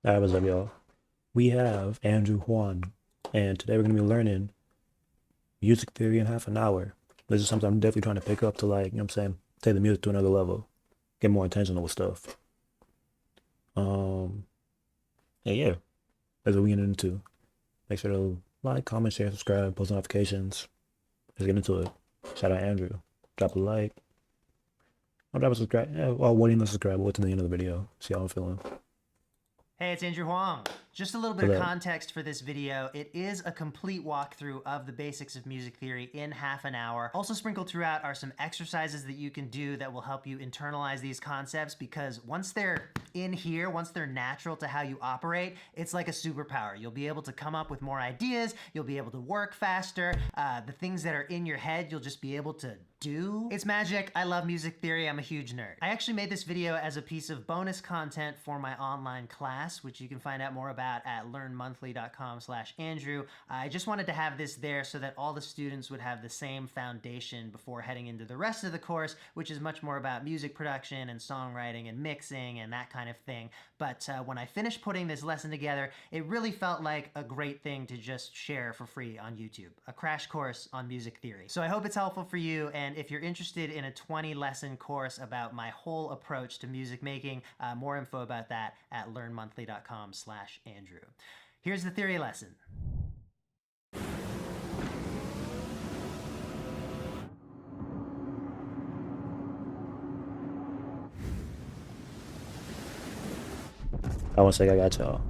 Alright, what's up, y'all? We have Andrew Huang, and today we're going to be learning music theory in half an hour. This is something I'm definitely trying to pick up to, like, you know what I'm saying, take the music to another level, get more intentional with stuff. Um, and yeah, that's what we get into. Make sure to like, comment, share, subscribe, post notifications. Let's get into it. Shout out Andrew. Drop a like. I'll drop a subscribe. Yeah, while waiting to subscribe, wait till the end of the video. See how I'm feeling. Hey, it's Andrew Huang. Just a little bit What's of up? context for this video. It is a complete walkthrough of the basics of music theory in half an hour. Also sprinkled throughout are some exercises that you can do that will help you internalize these concepts, because once they're in here, once they're natural to how you operate, it's like a superpower. You'll be able to come up with more ideas, you'll be able to work faster, the things that are in your head, you'll just be able to do. It's magic. I love music theory. I'm a huge nerd. I actually made this video as a piece of bonus content for my online class, which you can find out more about at learnmonthly.com/Andrew. I just wanted to have this there so that all the students would have the same foundation before heading into the rest of the course, which is much more about music production and songwriting and mixing and that kind of thing. But when I finished putting this lesson together, it really felt like a great thing to just share for free on YouTube, a crash course on music theory. So I hope it's helpful for you, and if you're interested in a 20-lesson course about my whole approach to music making, more info about that at learnmonthly.com/Andrew. Here's the theory lesson. I want to say I got y'all.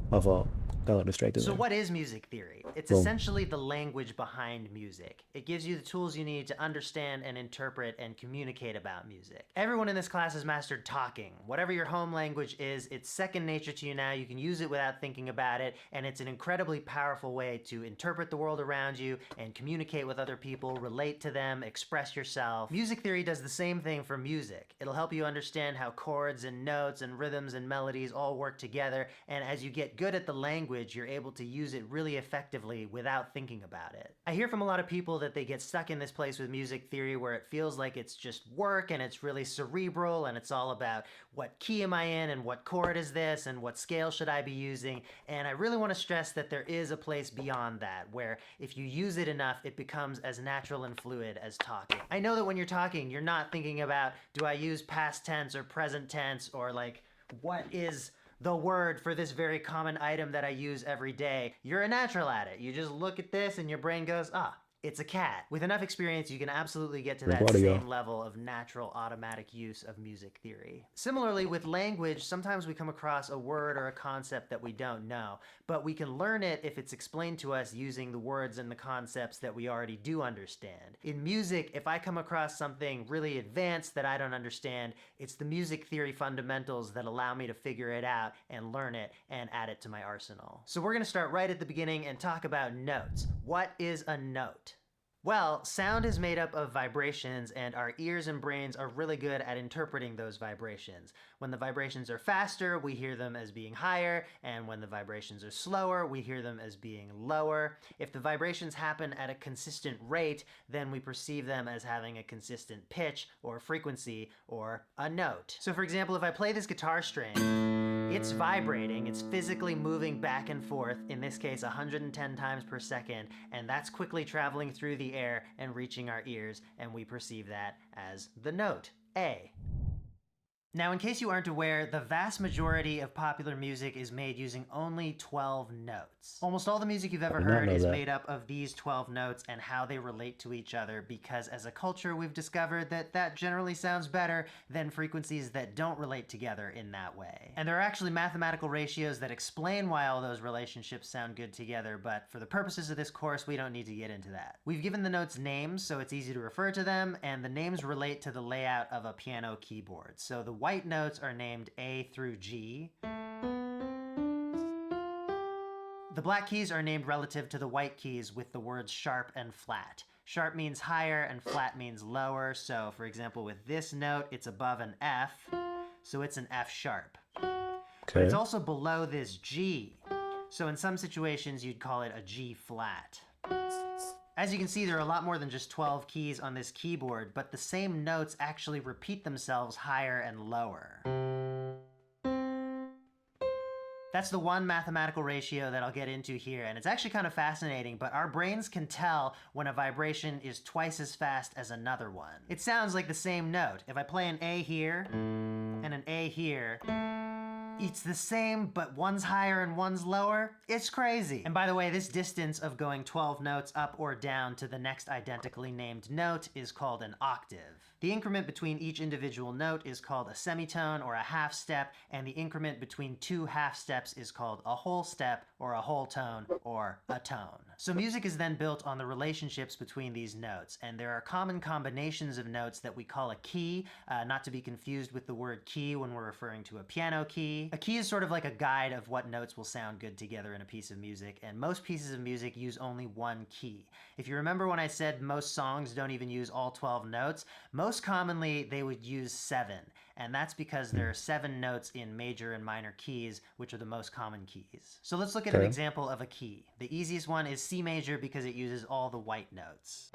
My fault. Got a little distracted So there. what is music theory? It's Boom. essentially the language behind music. It gives you the tools you need to understand and interpret and communicate about music. Everyone in this class has mastered talking. Whatever your home language is, it's second nature to you now. You can use it without thinking about it, and it's an incredibly powerful way to interpret the world around you and communicate with other people, relate to them, express yourself. Music theory does the same thing for music. It'll help you understand how chords and notes and rhythms and melodies all work together, and as you get good at the language, you're able to use it really effectively without thinking about it. I hear from a lot of people that they get stuck in this place with music theory where it feels like it's just work and it's really cerebral and it's all about what key am I in and what chord is this and what scale should I be using. And I really want to stress that there is a place beyond that where if you use it enough, it becomes as natural and fluid as talking. I know that when you're talking, you're not thinking about, do I use past tense or present tense, or like, what is the word for this very common item that I use every day. You're a natural at it. You just look at this and your brain goes, ah, it's a cat. With enough experience, you can absolutely get to Drink that water, y'all. same level of natural automatic use of music theory. Similarly, with language, sometimes we come across a word or a concept that we don't know, but we can learn it if it's explained to us using the words and the concepts that we already do understand. In music, if I come across something really advanced that I don't understand, it's the music theory fundamentals that allow me to figure it out and learn it and add it to my arsenal. So we're going to start right at the beginning and talk about notes. What is a note? Well, sound is made up of vibrations, and our ears and brains are really good at interpreting those vibrations. When the vibrations are faster, we hear them as being higher, and when the vibrations are slower, we hear them as being lower. If the vibrations happen at a consistent rate, then we perceive them as having a consistent pitch or frequency or a note. So for example, if I play this guitar string, it's vibrating, it's physically moving back and forth, in this case 110 times per second, and that's quickly traveling through the air and reaching our ears, and we perceive that as the note, A. Now, in case you aren't aware, the vast majority of popular music is made using only 12 notes. Almost all the music you've I ever did not heard know is that. made up of these 12 notes and how they relate to each other, because as a culture, we've discovered that that generally sounds better than frequencies that don't relate together in that way. And there are actually mathematical ratios that explain why all those relationships sound good together, but for the purposes of this course, we don't need to get into that. We've given the notes names so it's easy to refer to them, and the names relate to the layout of a piano keyboard. So the white notes are named A through G. The black keys are named relative to the white keys with the words sharp and flat. Sharp means higher and flat means lower. So for example, with this note, it's above an F, so it's an F sharp. But it's Okay. also below this G. So in some situations, you'd call it a G flat. As you can see, there are a lot more than just 12 keys on this keyboard, but the same notes actually repeat themselves higher and lower. That's the one mathematical ratio that I'll get into here, and it's actually kind of fascinating, but our brains can tell when a vibration is twice as fast as another one. It sounds like the same note. If I play an A here and an A here, it's the same, but one's higher and one's lower. It's crazy. And by the way, this distance of going 12 notes up or down to the next identically named note is called an octave. The increment between each individual note is called a semitone or a half step, and the increment between two half steps is called a whole step or a whole tone or a tone. So music is then built on the relationships between these notes, and there are common combinations of notes that we call a key, not to be confused with the word key when we're referring to a piano key. A key is sort of like a guide of what notes will sound good together in a piece of music, and most pieces of music use only one key. If you remember when I said most songs don't even use all 12 notes, most commonly they would use 7, and that's because there are 7 notes in major and minor keys, which are the most common keys. So let's look at an example of a key. The easiest one is C major because it uses all the white notes.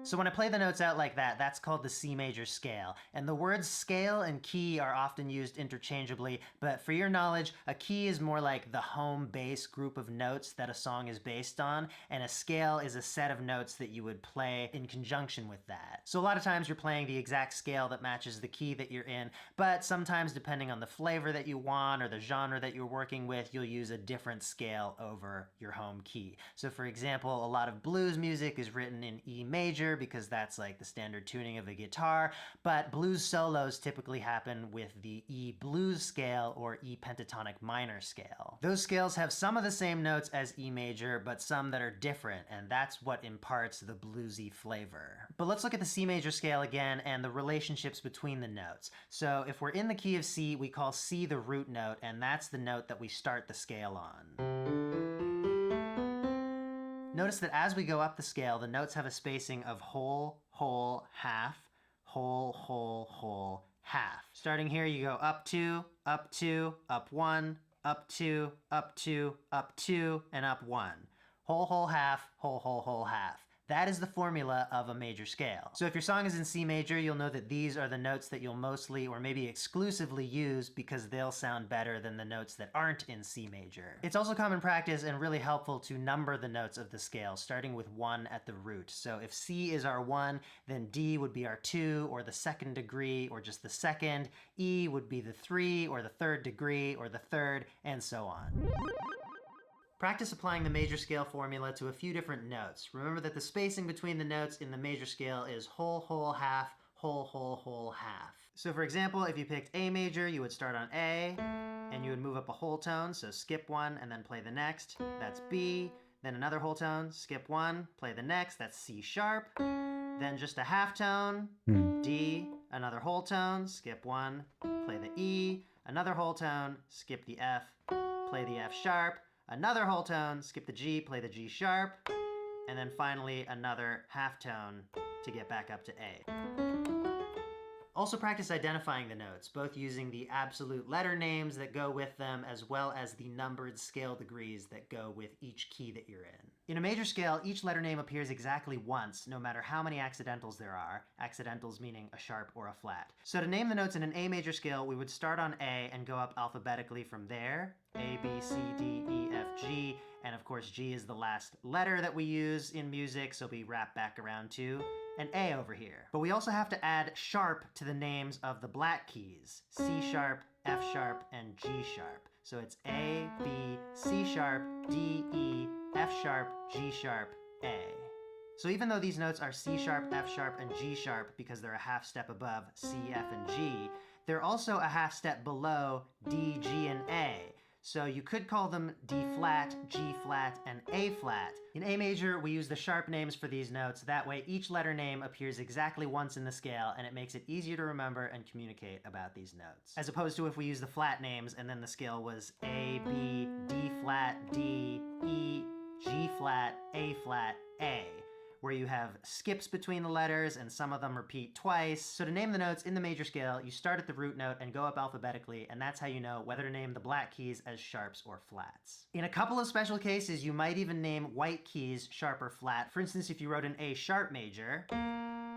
So when I play the notes out like that, that's called the C major scale. And the words scale and key are often used interchangeably, but for your knowledge, a key is more like the home base group of notes that a song is based on, and a scale is a set of notes that you would play in conjunction with that. So a lot of times you're playing the exact scale that matches the key that you're in, but sometimes depending on the flavor that you want or the genre that you're working with, you'll use a different scale over your home key. So for example, a lot of blues music is written in E major because that's like the standard tuning of a guitar, but blues solos typically happen with the E blues scale or E pentatonic minor scale. Those scales have some of the same notes as E major, but some that are different, and that's what imparts the bluesy flavor. But let's look at the C major scale again and the relationships between the notes. So if we're in the key of C, we call C the root note, and that's the note that we start the scale on. Notice that as we go up the scale, the notes have a spacing of whole, whole, half, whole, whole, whole, half. Starting here, you go up 2, up 2, up 1, up 2, up 2, up 2, and up 1. Whole, whole, half, whole, whole, whole, half. That is the formula of a major scale. So if your song is in C major, you'll know that these are the notes that you'll mostly or maybe exclusively use because they'll sound better than the notes that aren't in C major. It's also common practice and really helpful to number the notes of the scale, starting with 1 at the root. So if C is our 1, then D would be our 2 or the 2nd degree or just the 2nd, E would be the 3 or the 3rd degree or the 3rd, and so on. Practice applying the major scale formula to a few different notes. Remember that the spacing between the notes in the major scale is whole, whole, half, whole, whole, whole, half. So for example, if you picked A major, you would start on A, and you would move up a whole tone, so skip 1 and then play the next. That's B. Then another whole tone, skip 1, play the next, that's C sharp. Then just a half tone, D, another whole tone, skip 1, play the E, another whole tone, skip the F, play the F sharp, another whole tone, skip the G, play the G sharp, and then finally another half tone to get back up to A. Also practice identifying the notes, both using the absolute letter names that go with them as well as the numbered scale degrees that go with each key that you're in. In a major scale, each letter name appears exactly once, no matter how many accidentals there are, accidentals meaning a sharp or a flat. So to name the notes in an A major scale, we would start on A and go up alphabetically from there. A, B, C, D, E, F, G, and of course G is the last letter that we use in music, so we wrap back around to an A over here. But we also have to add sharp to the names of the black keys, C sharp, F sharp, and G sharp. So it's A, B, C sharp, D, E, F sharp, G sharp, A. So even though these notes are C sharp, F sharp, and G sharp because they're a half step above C, F, and G, they're also a half step below D, G, and A. So you could call them D flat, G flat, and A flat. In A major, we use the sharp names for these notes. That way each letter name appears exactly once in the scale, and it makes it easier to remember and communicate about these notes. As opposed to if we use the flat names and then the scale was A, B, D flat, D, E, G flat, A flat, A, where you have skips between the letters and some of them repeat twice. So to name the notes in the major scale, you start at the root note and go up alphabetically, and that's how you know whether to name the black keys as sharps or flats. In a couple of special cases, you might even name white keys sharp or flat. For instance, if you wrote an A sharp major,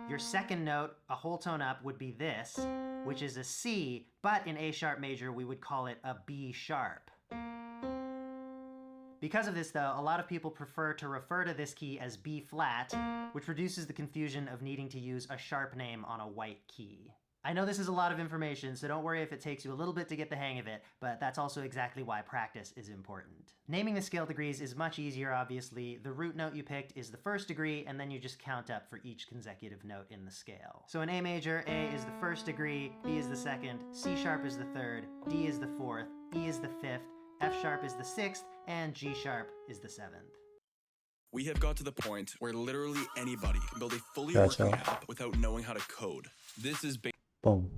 Your second note, a whole tone up, would be this, which is a C, but in A sharp major, we would call it a B sharp. Because of this, though, a lot of people prefer to refer to this key as B flat, which reduces the confusion of needing to use a sharp name on a white key. I know this is a lot of information, so don't worry if it takes you a little bit to get the hang of it, but that's also exactly why practice is important. Naming the scale degrees is much easier, obviously. The root note you picked is the first degree, and then you just count up for each consecutive note in the scale. So in A major, A is the first degree, B is the second, C sharp is the third, D is the fourth, E is the fifth, F sharp is the sixth, and G sharp is the seventh. We have got to the point where literally anybody can build a fully Gotcha. working app without knowing how to code. This is Boom.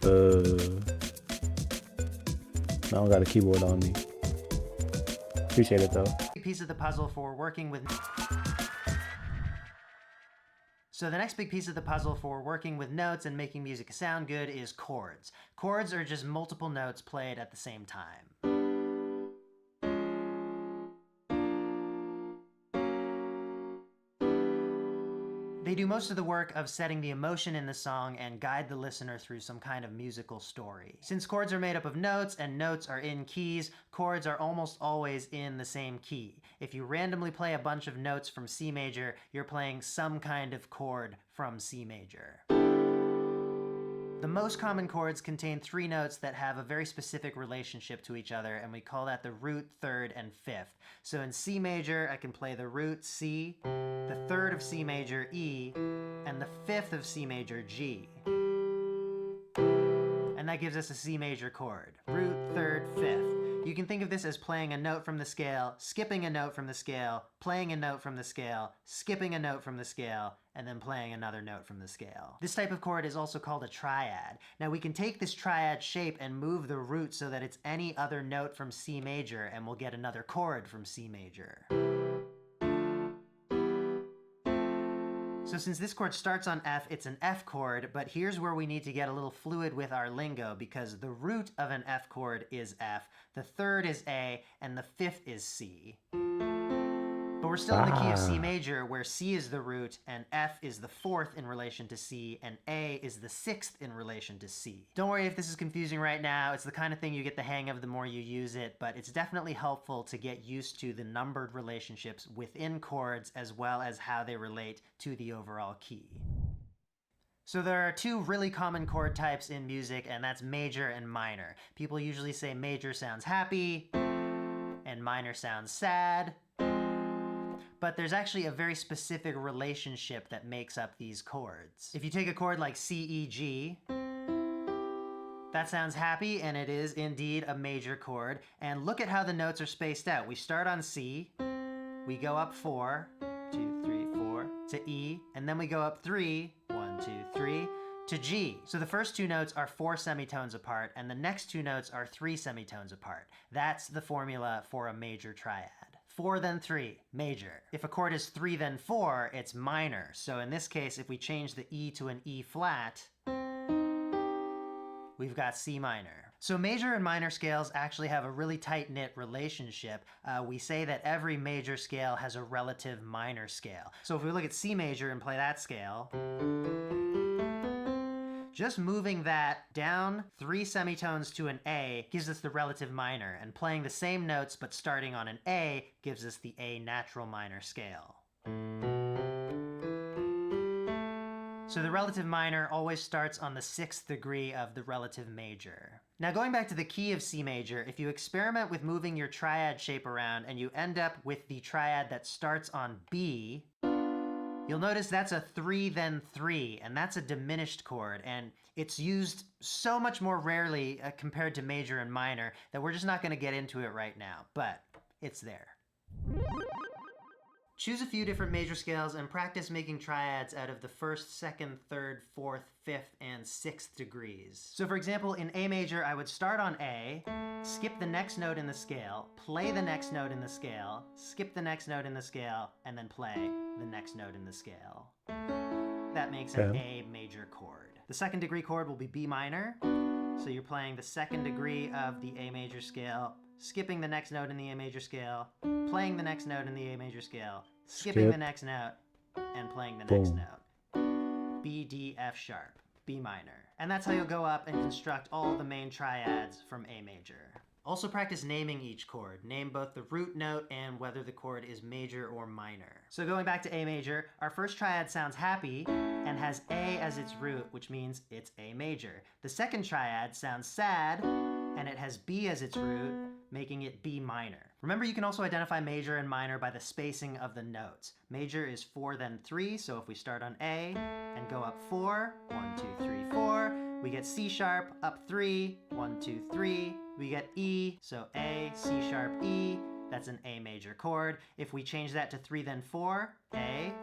I don't got a keyboard on me. Appreciate it though. Piece of the puzzle for working with... So the next big piece of the puzzle for working with notes and making music sound good is chords. Chords are just multiple notes played at the same time. They do most of the work of setting the emotion in the song and guide the listener through some kind of musical story. Since chords are made up of notes and notes are in keys, chords are almost always in the same key. If you randomly play a bunch of notes from C major, you're playing some kind of chord from C major. The most common chords contain three notes that have a very specific relationship to each other, and we call that the root, third, and fifth. So in C major, I can play the root, C, the third of C major, E, and the fifth of C major, G. And that gives us a C major chord. Root, third, fifth. You can think of this as playing a note from the scale, skipping a note from the scale, playing a note from the scale, skipping a note from the scale, and then playing another note from the scale. This type of chord is also called a triad. Now we can take this triad shape and move the root so that it's any other note from C major, and we'll get another chord from C major. So since this chord starts on F, it's an F chord, but here's where we need to get a little fluid with our lingo, because the root of an F chord is F, the third is A, and the fifth is C. But we're still in the key of C major, where C is the root, and F is the fourth in relation to C, and A is the sixth in relation to C. Don't worry if this is confusing right now. It's the kind of thing you get the hang of the more you use it, but it's definitely helpful to get used to the numbered relationships within chords, as well as how they relate to the overall key. So there are two really common chord types in music, and that's major and minor. People usually say major sounds happy, and minor sounds sad. But there's actually a very specific relationship that makes up these chords. If you take a chord like C, E, G, that sounds happy, and it is indeed a major chord. And look at how the notes are spaced out. We start on C, we go up 4, 2, 3, 4, to E, and then we go up 3, 1, 2, 3, to G. So the first two notes are 4 semitones apart, and the next two notes are 3 semitones apart. That's the formula for a major triad. 4 then 3, major. If a chord is 3 then 4, it's minor. So in this case, if we change the E to an E flat, we've got C minor. So major and minor scales actually have a really tight-knit relationship. We say that every major scale has a relative minor scale. So if we look at C major and play that scale, just moving that down 3 semitones to an A gives us the relative minor, and playing the same notes but starting on an A gives us the A natural minor scale. So the relative minor always starts on the 6th degree of the relative major. Now going back to the key of C major, if you experiment with moving your triad shape around and you end up with the triad that starts on B, you'll notice that's a 3 then 3, and that's a diminished chord, and it's used so much more rarely compared to major and minor that we're just not going to get into it right now, but it's there. Choose a few different major scales and practice making triads out of the 1st, 2nd, 3rd, 4th, 5th, and 6th degrees. So for example, in A major, I would start on A, skip the next note in the scale, play the next note in the scale, skip the next note in the scale, and then play the next note in the scale. That makes an A major chord. The 2nd degree chord will be B minor, So you're playing the second degree of the A major scale, skipping the next note in the A major scale, playing the next note in the A major scale, skipping the Skip. next note, and playing the next Boom. note. B, D, F sharp, B minor. And that's how you'll go up and construct all the main triads from A major. Also practice naming each chord. Name both the root note and whether the chord is major or minor. So going back to A major, our first triad sounds happy and has A as its root, which means it's A major. The second triad sounds sad and it has B as its root, making it B minor. Remember, you can also identify major and minor by the spacing of the notes. Major is 4 then 3, so if we start on A and go up 4, 1, 2, 3, 4, we get C sharp, up 3, 1, 2, 3, we get E, so A, C sharp, E, that's an A major chord. If we change that to 3 then 4, A,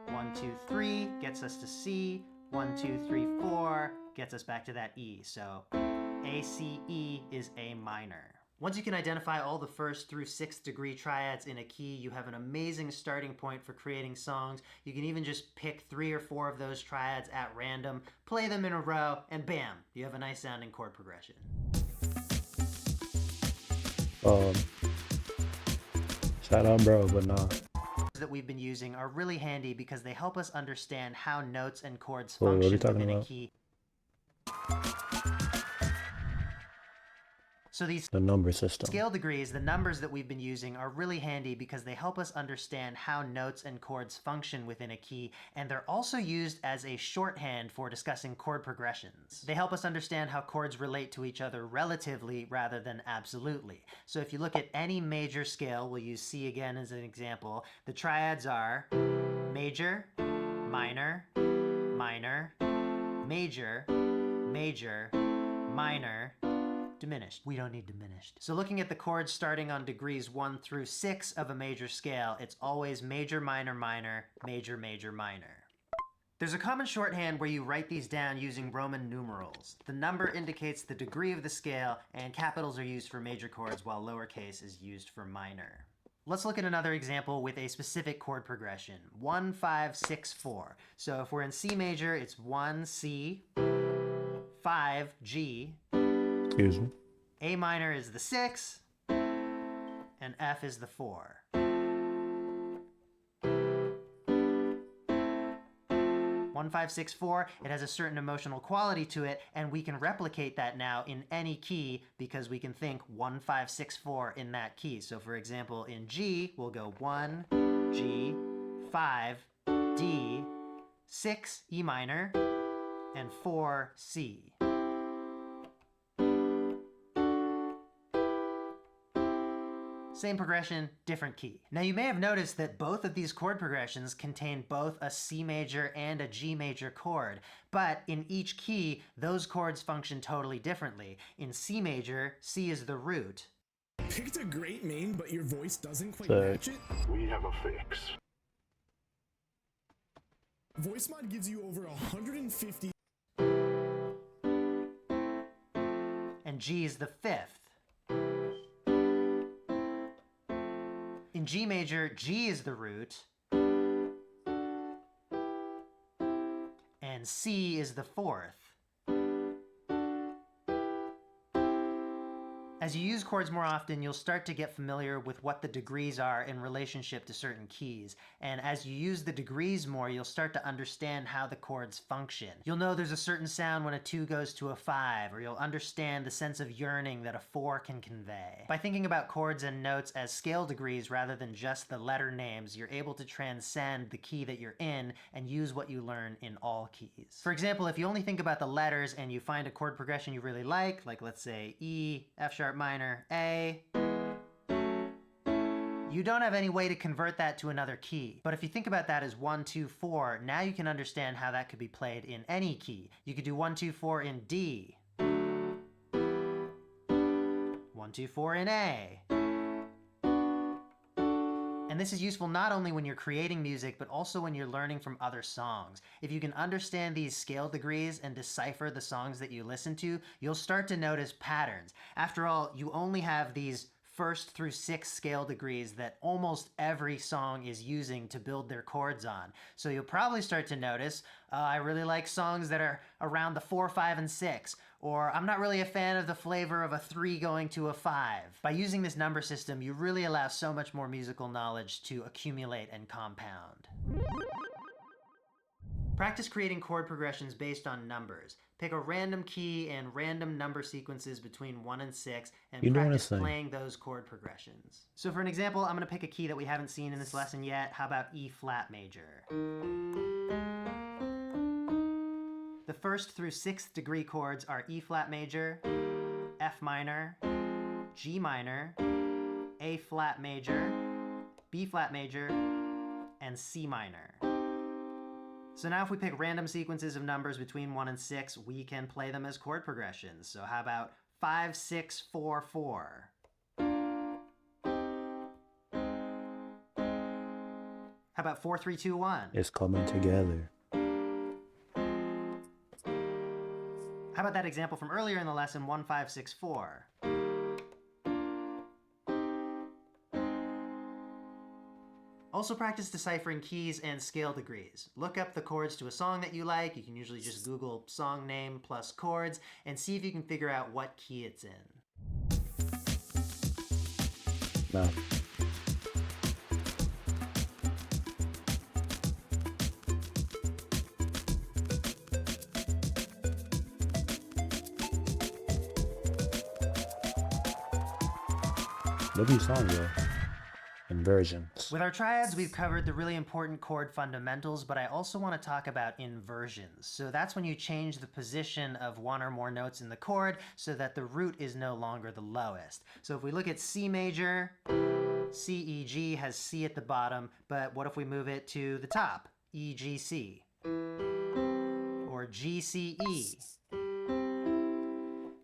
1, 2, 3 gets us to C, 1, 2, 3, 4 gets us back to that E, so A, C, E is A minor. Once you can identify all the first through sixth degree triads in a key, you have an amazing starting point for creating songs. You can even just pick 3 or 4 of those triads at random, play them in a row, and bam, you have a nice sounding chord progression. Shout out, bro, but nah. That we've been using are really handy because they help us understand how notes and chords Wait, what are you function talking within a about? key. So these The number system. scale degrees, the numbers that we've been using, are really handy because they help us understand how notes and chords function within a key, and they're also used as a shorthand for discussing chord progressions. They help us understand how chords relate to each other relatively rather than absolutely. So if you look at any major scale, we'll use C again as an example, the triads are major, minor, minor, major, major, minor, diminished. We don't need diminished. So looking at the chords starting on degrees 1 through 6 of a major scale, it's always major, minor, minor, major, major, minor. There's a common shorthand where you write these down using Roman numerals. The number indicates the degree of the scale, and capitals are used for major chords while lowercase is used for minor. Let's look at another example with a specific chord progression. 1, 5, 6, 4. So if we're in C major, it's 1, C, 5, G, Excuse me. A minor is the 6, and F is the 4. 1, 5, 6, 4, it has a certain emotional quality to it, and we can replicate that now in any key because we can think 1, 5, 6, 4 in that key. So for example, in G, we'll go 1, G, 5, D, 6, E minor, and 4, C. Same progression, different key. Now you may have noticed that both of these chord progressions contain both a C major and a G major chord, but in each key, those chords function totally differently. In C major, C is the root. Picked a great name, but your voice doesn't quite So- match it? We have a fix. VoiceMod gives you over 150 And G is the 5th. In G major, G is the root, and C is the 4th. As you use chords more often, you'll start to get familiar with what the degrees are in relationship to certain keys. And as you use the degrees more, you'll start to understand how the chords function. You'll know there's a certain sound when a 2 goes to a 5, or you'll understand the sense of yearning that a 4 can convey. By thinking about chords and notes as scale degrees rather than just the letter names, you're able to transcend the key that you're in and use what you learn in all keys. For example, if you only think about the letters and you find a chord progression you really like let's say E, F sharp minor, A, you don't have any way to convert that to another key. But if you think about that as 1, 2, 4, now you can understand how that could be played in any key. You could do 1, 2, 4 in D, 1, 2, 4 in A. And this is useful not only when you're creating music, but also when you're learning from other songs. If you can understand these scale degrees and decipher the songs that you listen to, you'll start to notice patterns. After all, you only have these first through sixth scale degrees that almost every song is using to build their chords on. So you'll probably start to notice, I really like songs that are around the 4, 5, and 6, or I'm not really a fan of the flavor of a 3 going to a 5. By using this number system, you really allow so much more musical knowledge to accumulate and compound. Practice creating chord progressions based on numbers. Pick a random key and random number sequences between 1 and 6 and practice playing those chord progressions. So for an example, I'm going to pick a key that we haven't seen in this lesson yet. How about E flat major? The first through sixth degree chords are E flat major, F minor, G minor, A flat major, B flat major, and C minor. So now if we pick random sequences of numbers between 1 and 6, we can play them as chord progressions. So how about 5, 6, 4, 4? How about 4, 3, 2, 1? It's coming together. How about that example from earlier in the lesson, 1, 5, 6, 4? Also practice deciphering keys and scale degrees. Look up the chords to a song that you like. You can usually just Google song name plus chords and see if you can figure out what key it's in. No. What do you songs though? Inversions. With our triads, we've covered the really important chord fundamentals, but I also want to talk about inversions. So that's when you change the position of one or more notes in the chord so that the root is no longer the lowest. So if we look at C major, C, E, G has C at the bottom, but what if we move it to the top? E, G, C. Or G, C, E.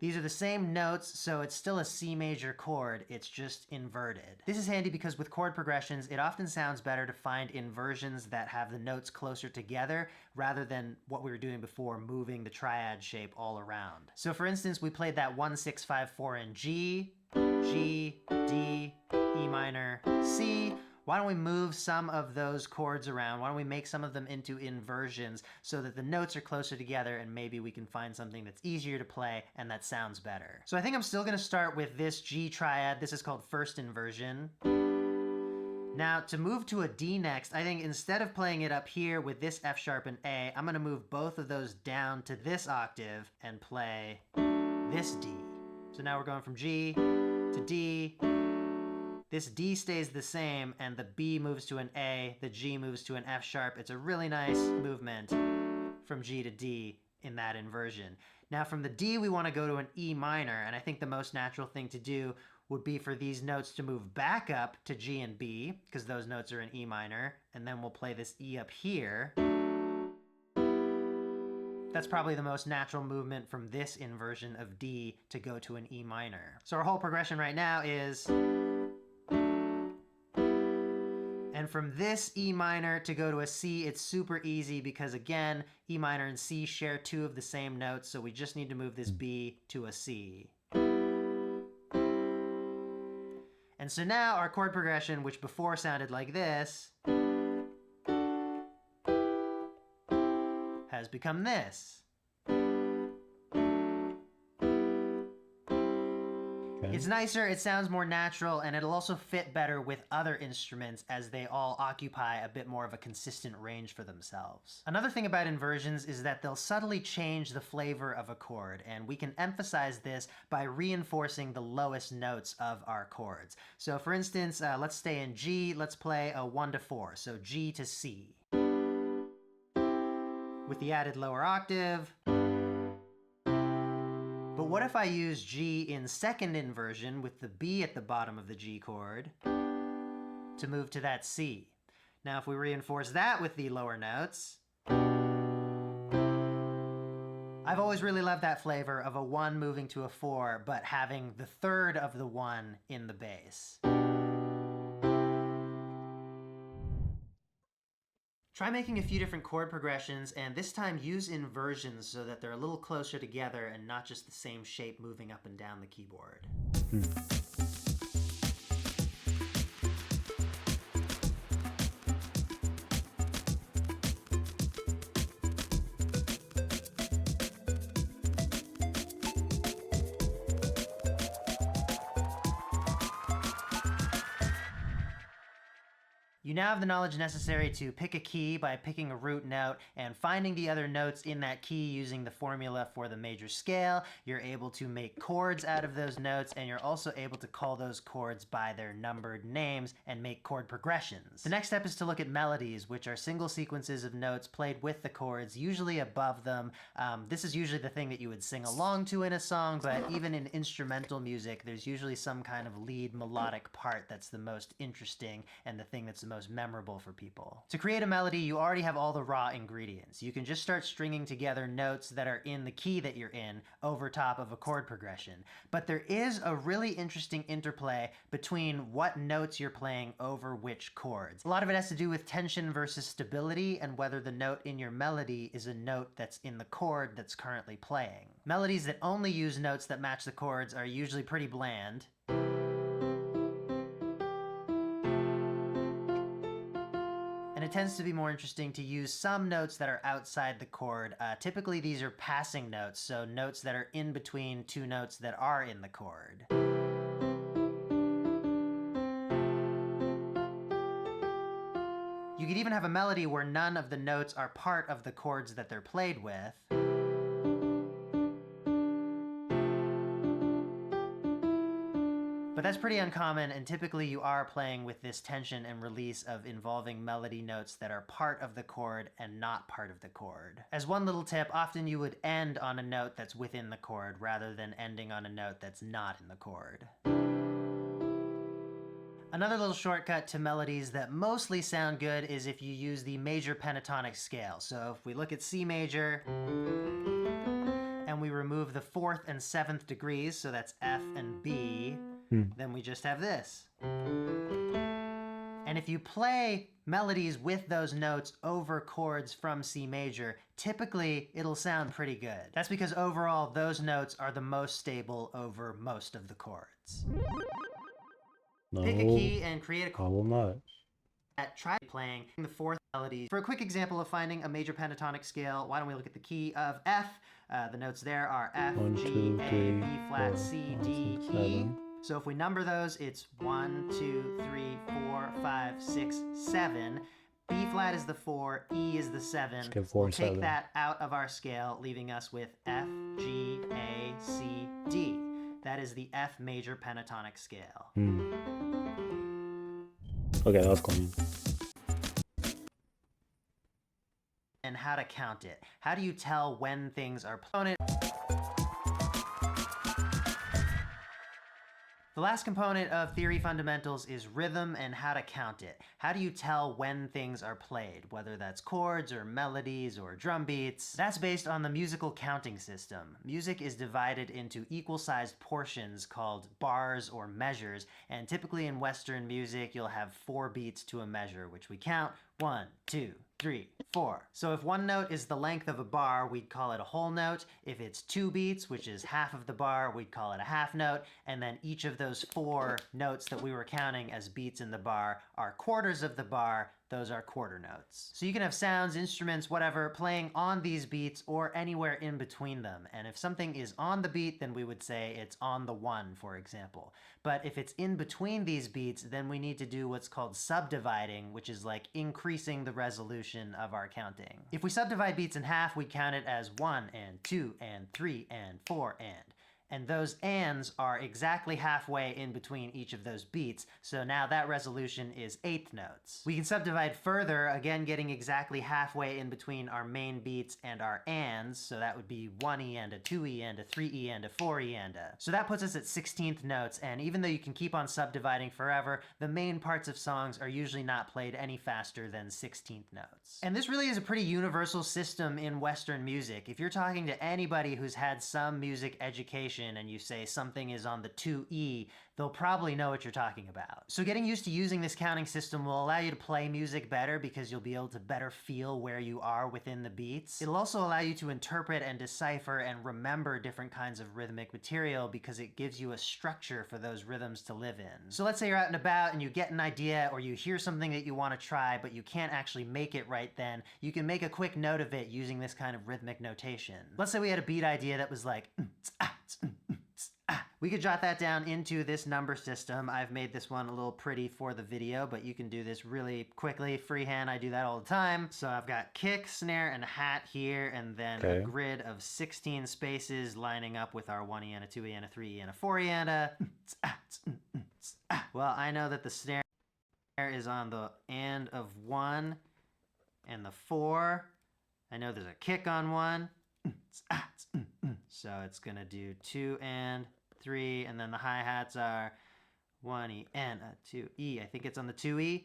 These are the same notes, so it's still a C major chord, it's just inverted. This is handy because with chord progressions, it often sounds better to find inversions that have the notes closer together rather than what we were doing before, moving the triad shape all around. So for instance, we played that 1, 6, 5, 4 in G, G, D, E minor, C. Why don't we move some of those chords around? Why don't we make some of them into inversions so that the notes are closer together and maybe we can find something that's easier to play and that sounds better. So I think I'm still going to start with this G triad. This is called first inversion. Now to move to a D next, I think instead of playing it up here with this F sharp and A, I'm going to move both of those down to this octave and play this D. So now we're going from G to D. This D stays the same and the B moves to an A, the G moves to an F sharp. It's a really nice movement from G to D in that inversion. Now from the D we want to go to an E minor, and I think the most natural thing to do would be for these notes to move back up to G and B, because those notes are in E minor, and then we'll play this E up here. That's probably the most natural movement from this inversion of D to go to an E minor. So our whole progression right now is... And from this E minor to go to a C, it's super easy because again, E minor and C share two of the same notes, so we just need to move this B to a C. And so now our chord progression, which before sounded like this, has become this. It's nicer, it sounds more natural, and it'll also fit better with other instruments as they all occupy a bit more of a consistent range for themselves. Another thing about inversions is that they'll subtly change the flavor of a chord, and we can emphasize this by reinforcing the lowest notes of our chords. So for instance, let's stay in G, let's play a 1 to 4, so G to C. With the added lower octave. But what if I use G in second inversion with the B at the bottom of the G chord to move to that C? Now if we reinforce that with the lower notes, I've always really loved that flavor of a 1 moving to a 4, but having the third of the 1 in the bass. Try making a few different chord progressions, and this time use inversions so that they're a little closer together and not just the same shape moving up and down the keyboard. You now have the knowledge necessary to pick a key by picking a root note and finding the other notes in that key using the formula for the major scale. You're able to make chords out of those notes, and you're also able to call those chords by their numbered names and make chord progressions. The next step is to look at melodies, which are single sequences of notes played with the chords, usually above them. This is usually the thing that you would sing along to in a song, but even in instrumental music, there's usually some kind of lead melodic part that's the most interesting and the thing that's the most memorable for people. To create a melody, you already have all the raw ingredients. You can just start stringing together notes that are in the key that you're in over top of a chord progression. But there is a really interesting interplay between what notes you're playing over which chords. A lot of it has to do with tension versus stability and whether the note in your melody is a note that's in the chord that's currently playing. Melodies that only use notes that match the chords are usually pretty bland. And it tends to be more interesting to use some notes that are outside the chord. Typically these are passing notes, so notes that are in between two notes that are in the chord. You could even have a melody where none of the notes are part of the chords that they're played with. But that's pretty uncommon, and typically you are playing with this tension and release of involving melody notes that are part of the chord and not part of the chord. As one little tip, often you would end on a note that's within the chord rather than ending on a note that's not in the chord. Another little shortcut to melodies that mostly sound good is if you use the major pentatonic scale. So if we look at C major, and we remove the 4th and 7th degrees, so that's F and B, then we just have this. And if you play melodies with those notes over chords from C major, typically it'll sound pretty good. That's because overall those notes are the most stable over most of the chords. No, Pick a key and create a I chord. will not. Try playing the 4th melody. For a quick example of finding a major pentatonic scale, why don't we look at the key of F? The notes there are F, 1, G, 2, A, 3, B flat, 4, C, 5, D, 6, E. 7. So if we number those, it's 1, 2, 3, 4, 5, 6, 7. B flat is the 4, E is the 7. Let's get 4 We'll and take 7. that out of our scale, leaving us with F, G, A, C, D. That is the F major pentatonic scale. Okay, that was clean. And how to count it. How do you tell when things are played? The last component of theory fundamentals is rhythm and how to count it. How do you tell when things are played, whether that's chords or melodies or drum beats? That's based on the musical counting system. Music is divided into equal-sized portions called bars or measures, and typically in Western music you'll have 4 beats to a measure, which we count 1, 2, 3, 4. So if one note is the length of a bar, we'd call it a whole note. If it's 2 beats, which is half of the bar, we'd call it a half note. And then each of those 4 notes that we were counting as beats in the bar are quarters of the bar. Those are quarter notes. So you can have sounds, instruments, whatever, playing on these beats or anywhere in between them. And if something is on the beat, then we would say it's on the 1, for example. But if it's in between these beats, then we need to do what's called subdividing, which is like increasing the resolution of our counting. If we subdivide beats in half, we count it as 1 and 2 and 3 and 4 and. And those ands are exactly halfway in between each of those beats, so now that resolution is 1/8 notes. We can subdivide further, again getting exactly halfway in between our main beats and our ands, so that would be 1E and a 2E and a 3E and a 4E and a. So that puts us at 16th notes, and even though you can keep on subdividing forever, the main parts of songs are usually not played any faster than 16th notes. And this really is a pretty universal system in Western music. If you're talking to anybody who's had some music education and you say something is on the 2E, they'll probably know what you're talking about. So getting used to using this counting system will allow you to play music better because you'll be able to better feel where you are within the beats. It'll also allow you to interpret and decipher and remember different kinds of rhythmic material because it gives you a structure for those rhythms to live in. So let's say you're out and about and you get an idea or you hear something that you want to try but you can't actually make it right then. You can make a quick note of it using this kind of rhythmic notation. Let's say we had a beat idea that was like We could jot that down into this number system. I've made this one a little pretty for the video, but you can do this really quickly. Freehand, I do that all the time. So I've got kick, snare, and hat here, and then a grid of 16 spaces lining up with our 1E and a 2E and a 3E and a 4E and a... Well, I know that the snare is on the and of 1 and the 4. I know there's a kick on 1. So it's gonna do 2 and 3, and then the hi-hats are 1E and a 2E. I think it's on the 2E.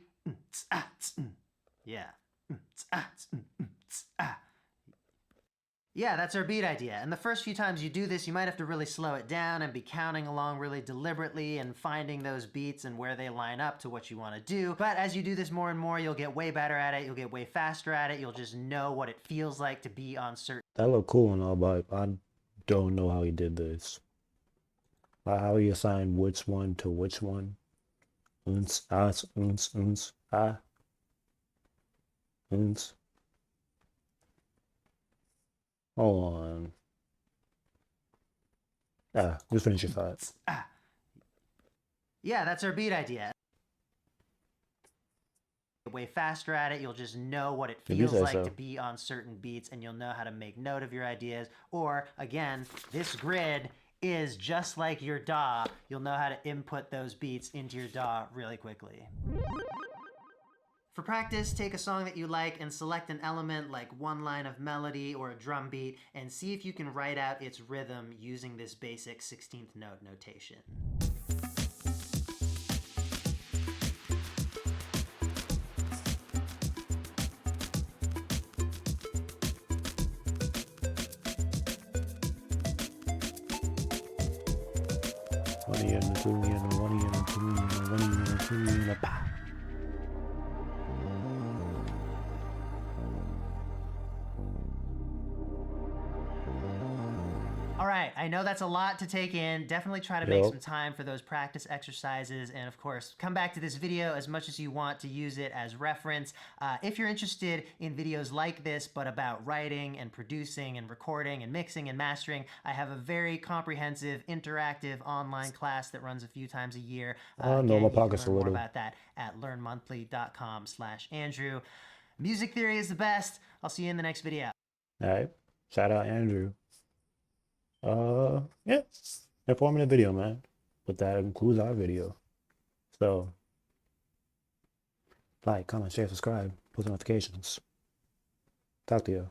Yeah. Yeah, that's our beat idea. And the first few times you do this, you might have to really slow it down and be counting along really deliberately and finding those beats and where they line up to what you want to do. But as you do this more and more, you'll get way better at it. You'll get way faster at it. You'll just know what it feels like to be on certain... That looked cool and all, but I don't know how he did this. Like how he assigned which one to which one. Uns, as, ah. Uns. Hold on. Just finish your thoughts. Yeah, that's our beat idea. Way faster at it, you'll just know what it feels like to be on certain beats, and you'll know how to make note of your ideas. Or, again, this grid is just like your DAW. You'll know how to input those beats into your DAW really quickly. For practice, take a song that you like and select an element like one line of melody or a drum beat and see if you can write out its rhythm using this basic 16th note notation. One E and a 2E and a 1E and a 2E and a 1E and a 2E and a pa. All right, I know that's a lot to take in. Definitely try to make some time for those practice exercises. And of course, come back to this video as much as you want to use it as reference. If you're interested in videos like this, but about writing and producing and recording and mixing and mastering, I have a very comprehensive, interactive online class that runs a few times a year. No, my pocket's a learn more little. about that at learnmonthly.com/Andrew. Music theory is the best. I'll see you in the next video. All right. Shout out Andrew. Yeah, informative video, man. But that includes our video. So, like, comment, share, subscribe, post notifications. Talk to you.